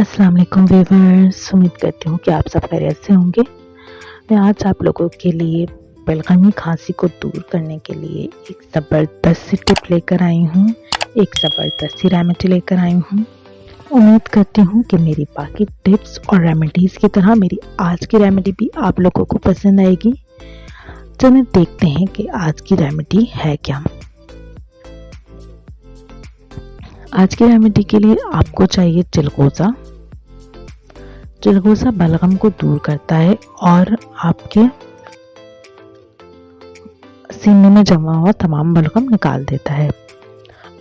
अस्सलाम वालेकुम व्यूअर्स, उम्मीद करती हूँ कि आप सब खैरियत से होंगे। मैं आज आप लोगों के लिए बलगमी खांसी को दूर करने के लिए एक ज़बरदस्त सी टिप लेकर आई हूँ, एक ज़बरदस्त सी रेमेडी लेकर आई हूँ। उम्मीद करती हूँ कि मेरी बाकी टिप्स और रेमेडीज़ की तरह मेरी आज की रेमेडी भी आप लोगों को पसंद आएगी। चलिए देखते हैं कि आज की रेमेडी है क्या। आज की रेमेडी के लिए आपको चाहिए चिलगोज़ा। चिलगोज़ा बलगम को दूर करता है और आपके सीने में जमा हुआ तमाम बलगम निकाल देता है।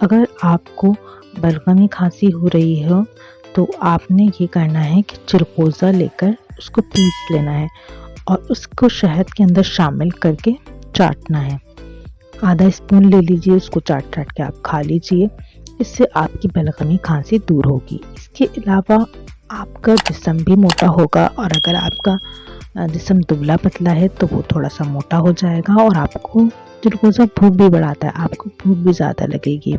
अगर आपको बलगमी खांसी हो रही हो तो आपने ये करना है कि चिलगोज़ा लेकर उसको पीस लेना है और उसको शहद के अंदर शामिल करके चाटना है। आधा स्पून ले लीजिए, उसको चाट चाट के आप खा लीजिए। इससे आपकी बलगमी खांसी दूर होगी। इसके अलावा आपका जिस्म भी मोटा होगा और अगर आपका जिस्म दुबला पतला है तो वो थोड़ा सा मोटा हो जाएगा और आपको चिलगोज़ा भूख भी बढ़ाता है, आपको भूख भी ज़्यादा लगेगी।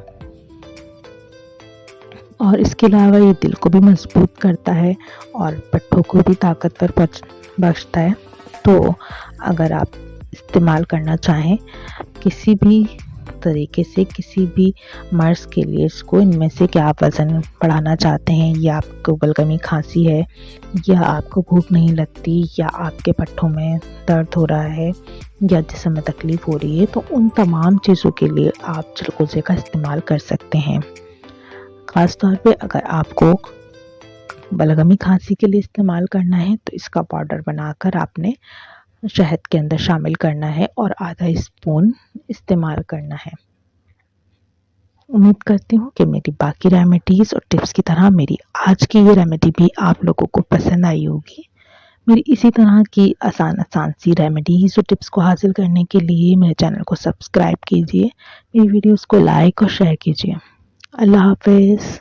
और इसके अलावा ये दिल को भी मजबूत करता है और पट्टों को भी ताकतवर बख्शता है। तो अगर आप इस्तेमाल करना चाहें किसी भी तरीके से, किसी भी मर्ज़ के लिए इसको, इनमें से कि आप वज़न बढ़ाना चाहते हैं या आपको बलगमी खांसी है या आपको भूख नहीं लगती या आपके पट्टों में दर्द हो रहा है या जिस्म में तकलीफ़ हो रही है, तो उन तमाम चीज़ों के लिए आप चिलगोज़े का इस्तेमाल कर सकते हैं। ख़ास तौर पे अगर आपको बलगमी खांसी के लिए इस्तेमाल करना है तो इसका पाउडर बनाकर आपने शहद के अंदर शामिल करना है और आधा स्पून इस्तेमाल करना है। उम्मीद करती हूँ कि मेरी बाकी रेमेडीज़ और टिप्स की तरह मेरी आज की ये रेमेडी भी आप लोगों को पसंद आई होगी। मेरी इसी तरह की आसान सी रेमेडीज़ और टिप्स को हासिल करने के लिए मेरे चैनल को सब्सक्राइब कीजिए, मेरी वीडियोज़ को लाइक और शेयर कीजिए। अल्लाह हाफ़िज़।